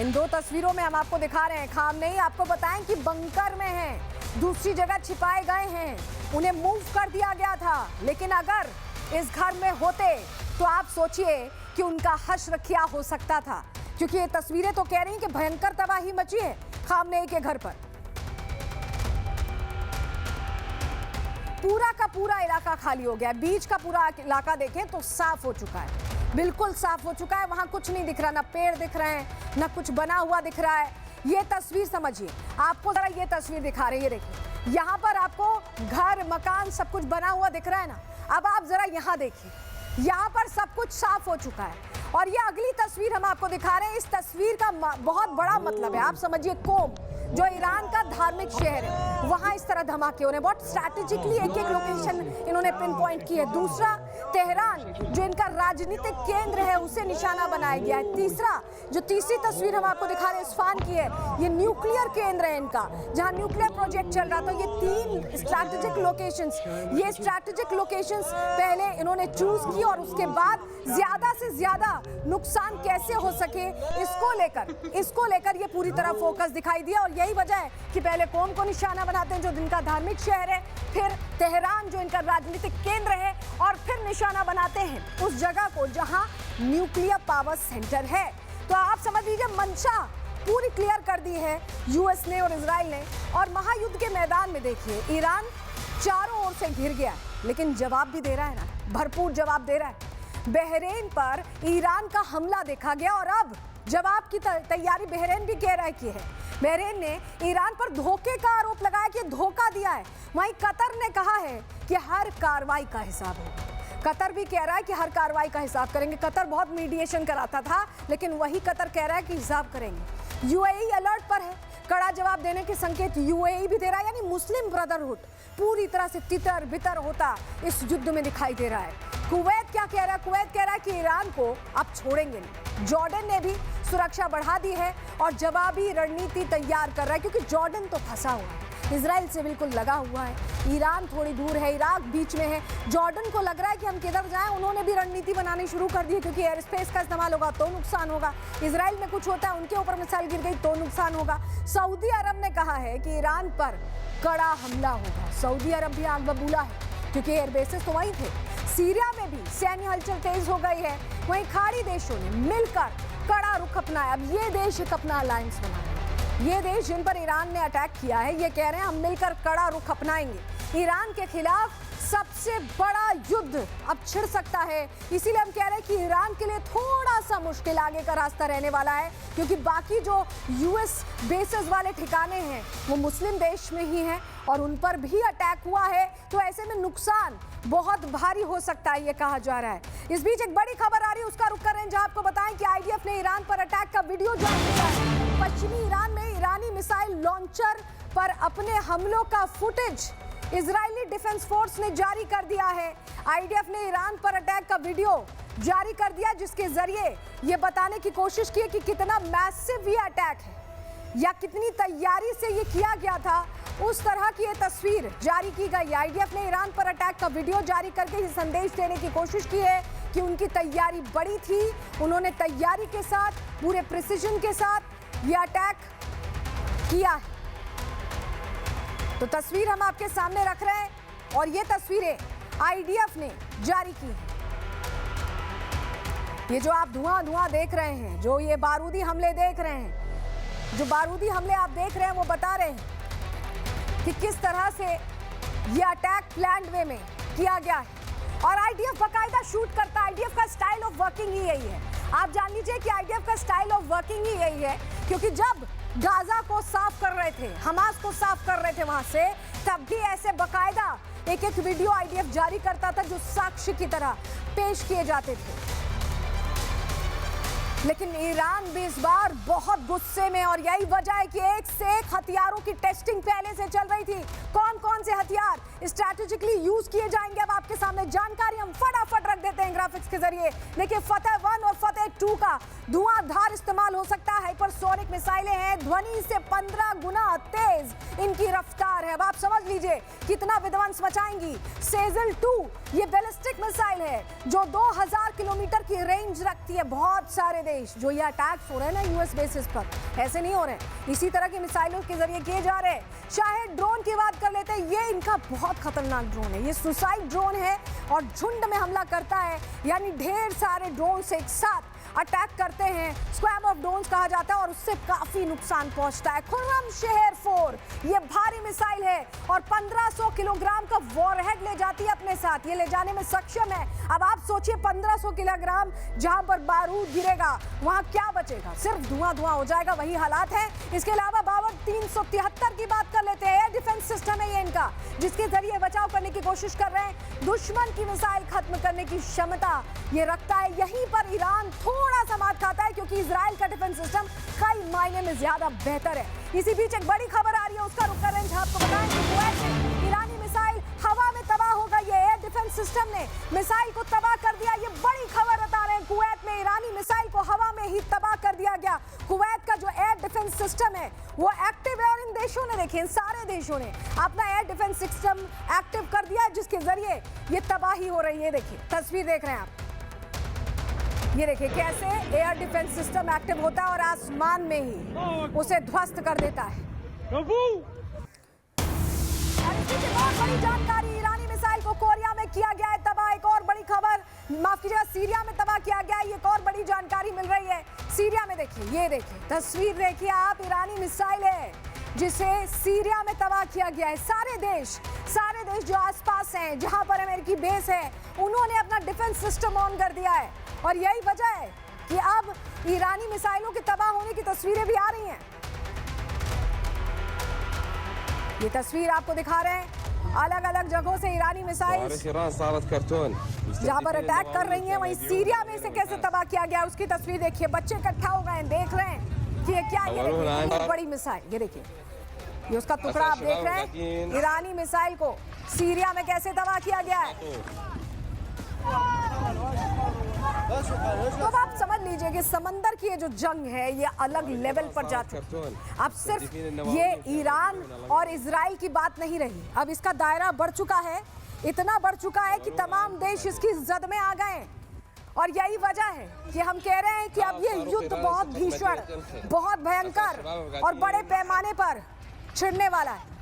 इन दो तस्वीरों में हम आपको दिखा रहे हैं, खामनेई आपको बताएं कि बंकर में हैं, दूसरी जगह छिपाए गए हैं, उन्हें मूव कर दिया गया था। लेकिन अगर इस घर में होते तो आप सोचिए कि उनका हश्र क्या हो सकता था, क्योंकि ये तस्वीरें तो कह रही हैं कि भयंकर तबाही मची है खामनेई के घर पर। पूरा का पूरा इलाका खाली हो गया, बीच का पूरा इलाका देखें तो साफ हो चुका है, बिल्कुल साफ हो चुका है। वहां कुछ नहीं दिख रहा, ना पेड़ दिख रहे हैं, ना कुछ बना हुआ दिख रहा है। ये तस्वीर समझिए, आपको जरा ये तस्वीर दिखा रही है, देखिए यहाँ पर आपको घर मकान सब कुछ बना हुआ दिख रहा है ना। अब आप जरा यहाँ देखिए, यहाँ पर सब कुछ साफ हो चुका है। और ये अगली तस्वीर हम आपको दिखा रहे हैं। इस तस्वीर का बहुत बड़ा मतलब है, आप समझिए कोम, जो ईरान का धार्मिक शहर है, वहां इस तरह धमाके हो रहे हैं। बहुत स्ट्रैटेजिकली एक एक लोकेशन इन्होंने पिन पॉइंट की है। दूसरा, तेहरान जो इनका राजनीतिक केंद्र है, उसे निशाना बनाया गया है। तीसरा, जो तीसरी तस्वीर हम आपको दिखा रहे हैं इस्फहान की है, ये न्यूक्लियर केंद्र है इनका, जहां न्यूक्लियर प्रोजेक्ट चल रहा था। ये तीन स्ट्रैटेजिक लोकेशंस, ये स्ट्रैटेजिक लोकेशंस पहले इन्होंने चूज की और उसके बाद ज्यादा से ज्यादा नुकसान कैसे हो सके इसको लेकर ये पूरी तरह फोकस दिखाई दिया। और यही वजह है कि पहले कोम को निशाना बनाते हैं जो इनका धार्मिक शहर है, फिर तेहरान जो इनका राजनीतिक केंद्र है, और फिर निशाना बनाते हैं उस जगह को जहां न्यूक्लियर पावर सेंटर है। तो आप समझ लीजिए मंशा पूरी क्लियर कर दी है यूएस ने और इजराइल ने। और महायुद्ध के मैदान में देखिए, ईरान चारों ओर से घिर गया है, लेकिन जवाब भी दे रहा है ना, भरपूर जवाब दे रहा है। बहरीन पर ईरान का हमला देखा गया और अब जवाब की तैयारी बहरीन भी कह रहा है की है। बहरीन ने ईरान पर धोखे का आरोप लगाया कि धोखा दिया है। वहीं कतर ने कहा है कि हर कार्रवाई का हिसाब होगा। कतर भी कह रहा है कि हर कार्रवाई का हिसाब करेंगे। कतर बहुत मीडिएशन कराता था, लेकिन वही कतर कह रहा है कि हिसाब करेंगे। यूएई अलर्ट पर है, कड़ा जवाब देने के संकेत यूएई भी दे रहा है। यानी मुस्लिम ब्रदरहुड पूरी तरह से तितर बितर होता इस युद्ध में दिखाई दे रहा है। कुवैत क्या कह रहा है? कुवैत कह रहा है कि ईरान को अब छोड़ेंगे नहीं। जॉर्डन ने भी सुरक्षा बढ़ा दी है और जवाबी रणनीति तैयार कर रहा है, क्योंकि जॉर्डन तो फंसा हुआ है, इजराइल से बिल्कुल लगा हुआ है। ईरान थोड़ी दूर है, इराक बीच में है। जॉर्डन को लग रहा है कि हम किधर जाएं, उन्होंने भी रणनीति बनानी शुरू कर दी है, क्योंकि एयर स्पेस का इस्तेमाल होगा तो नुकसान होगा। इजराइल में कुछ होता है, उनके ऊपर मिसाइल गिर गई तो नुकसान होगा। सऊदी अरब ने कहा है कि ईरान पर कड़ा हमला होगा। सऊदी अरब भी आग बबूला है, क्योंकि एयर बेसेस तो वहीं थे। सीरिया में भी सैन्य हलचल तेज हो गई है। वहीं खाड़ी देशों ने मिलकर कड़ा रुख अपनाया। अब ये देश एक अपना अलायंस बनाया, ये देश जिन पर ईरान ने अटैक किया है, ये कह रहे हैं हम मिलकर कड़ा रुख अपनाएंगे। ईरान के खिलाफ सबसे बड़ा युद्ध अब छिड़ सकता है। इसीलिए हम कह रहे हैं कि ईरान के लिए थोड़ा सा मुश्किल आगे का रास्ता रहने वाला है, क्योंकि बाकी जो यूएस बेसेस वाले ठिकाने हैं वो मुस्लिम देश में ही हैं और उन पर भी अटैक हुआ है। तो ऐसे में नुकसान बहुत भारी हो सकता है, ये कहा जा रहा है। इस बीच एक बड़ी खबर आ रही है, उसका रुख कर रहे हैं, जहां आपको बताएं कि आईडीएफ ने ईरान पर अटैक का वीडियो जारी किया है। पश्चिमी ईरान में ईरानी मिसाइल लॉन्चर पर अपने हमलों का फुटेज इजरायली डिफेंस फोर्स ने जारी कर दिया है। आईडीएफ ने ईरान पर अटैक का वीडियो जारी कर दिया, जिसके जरिए ये बताने की कोशिश की कि कितना मैसिव ये अटैक है या कितनी तैयारी से ये किया गया था। उस तरह की ये तस्वीर जारी की गई। आईडीएफ ने ईरान पर अटैक का वीडियो जारी करके ये संदेश देने की कोशिश की है कि उनकी तैयारी बड़ी थी, उन्होंने तैयारी के साथ, पूरे प्रिसिजन के साथ ये अटैक किया है। तो तस्वीर हम आपके सामने रख रहे हैं और ये तस्वीरें आईडीएफ ने जारी की हैं। ये जो आप धुआं देख रहे हैं, जो ये बारूदी हमले देख रहे हैं, जो बारूदी हमले आप देख रहे हैं, वो बता रहे हैं कि किस तरह से ये अटैक प्लान्ड वे में किया गया है। और आईडीएफ बाकायदा शूट करता है। आईडीएफ का स्टाइल ऑफ वर्किंग ही यही है। आप जान लीजिए कि आईडीएफ का स्टाइल ऑफ वर्किंग ही यही है, क्योंकि जब गाजा को साफ कर रहे थे, हमास को साफ कर रहे थे वहां से, तब भी ऐसे बाकायदा एक एक वीडियो आईडीएफ जारी करता था जो साक्ष्य की तरह पेश किए जाते थे। लेकिन ईरान भी इस बार बहुत गुस्से में, और यही वजह है कि एक से एक हथियारों की टेस्टिंग पहले से चल रही थी। कौन कौन से हथियार स्ट्रैटेजिकली यूज किए जाएंगे, अब आपके सामने जानकारी हम फटाफट रख देते हैं ग्राफिक्स के जरिए। देखिए, फतेह 1 और फतेह 2 का धुआंधार इस्तेमाल हो सकता है। हाइपरसोनिक मिसाइलें हैं, ध्वनि से 15 गुना तेज इनकी रफ्तार है। अब आप समझ लीजिए कितना विध्वंस मचाएंगी। सेजल 2 ये बैलिस्टिक मिसाइल है जो 2000 किलोमीटर की रेंज रखती है। बहुत सारे देश जो ये अटैक्स हो रहे हैं ना यूएस बेसिस पर। ऐसे नहीं हो रहे, इसी तरह की मिसाइलों के जरिए किए जा रहे हैं। शाहिद ड्रोन की बात कर लेते हैं। ये इनका बहुत खतरनाक ड्रोन है, ये सुसाइड ड्रोन है और झुंड में हमला करता है, यानी ढेर सारे ड्रोन से एक साथ अटैक करते हैं। स्क्वैम ऑफ ड्रोन्स कहा जाता है और उससे काफी नुकसान पहुंचता है। खुर्रमशहर 4 ये भारी मिसाइल है और 1500 किलोग्राम का वॉरहेड ले जाती है अपने साथ। ये ले जाने में सक्षम है। अब आप सोचिए 1500 किलोग्राम जहां पर बारूद गिरेगा वहां क्या बचेगा, सिर्फ धुआं धुआं हो जाएगा, वही हालात है। इसके अलावा बाबर 373 की बात कर लेते हैं। एयर डिफेंस सिस्टम है ये इनका, जिसके जरिए बचाव करने की कोशिश कर रहे हैं। दुश्मन की मिसाइल खत्म करने की क्षमता ये रखता है। यहीं पर ईरान थोड़ा सा मात खाता है क्योंकि इजराइल का डिफेंस सिस्टम कई मायने में ज्यादा बेहतर है। इसी बीच एक बड़ी खबर आ रही है, उसका रुख कर रहे हैं। आपको बताएं कि कुवैत में ईरानी मिसाइल हवा में तबाह हो गई है। एयर डिफेंस सिस्टम ने मिसाइल को तबाह कर दिया। ये बड़ी खबर बता रहे हैं, कुवैत में ईरानी मिसाइल को हवा में ही तबाह कर दिया गया। कुवैत का जो एयर डिफेंस सिस्टम है वो एक्टिव है और इन देशों ने, देखिए इन सारे देशों ने अपना एयर डिफेंस सिस्टम एक्टिव कर दिया है, जिसके जरिए ये तबाही हो रही है। देखिए तस्वीर देख रहे हैं आप, ये देखिए कैसे एयर डिफेंस सिस्टम एक्टिव होता है और आसमान में ही उसे ध्वस्त कर देता है। बहुत बड़ी जानकारी, ईरानी मिसाइल को कोरिया में किया गया है तबाह। एक और बड़ी खबर, माफ कीजिएगा, सीरिया में तबाह किया गया है। एक और बड़ी जानकारी मिल रही है सीरिया में। देखिए ये देखिए तस्वीर देखिए आप, ईरानी मिसाइल है जिसे सीरिया में तबाह किया गया है। सारे देश जो आसपास हैं, जहां पर अमेरिकी बेस है, उन्होंने अपना डिफेंस सिस्टम ऑन कर दिया है और यही वजह है कि अब ईरानी मिसाइलों के तबाह होने की तस्वीरें भी आ रही हैं। ये तस्वीर आपको दिखा रहे हैं, अलग अलग जगहों से ईरानी मिसाइल जहां पर अटैक कर रही हैं, वहीं सीरिया में इसे कैसे तबाह किया गया उसकी तस्वीर देखिए। बच्चे इकट्ठा हो गए हैं, देख रहे हैं कि ये क्या, ये बड़ी मिसाइल, ये देखिए ये उसका टुकड़ा आप देख रहे हैं। ईरानी मिसाइल को सीरिया में कैसे तबाह किया गया है। तो अब आप समझ लीजिए कि समंदर की ये जो जंग है ये अलग लेवल पर जा चुकी है। अब सिर्फ ये ईरान और इजराइल की बात नहीं रही, अब इसका दायरा बढ़ चुका है, इतना बढ़ चुका है कि तमाम देश इसकी जद में आ गए। और यही वजह है कि हम कह रहे हैं कि अब ये युद्ध बहुत भीषण, बहुत भयंकर और बड़े पैमाने पर छिड़ने वाला है।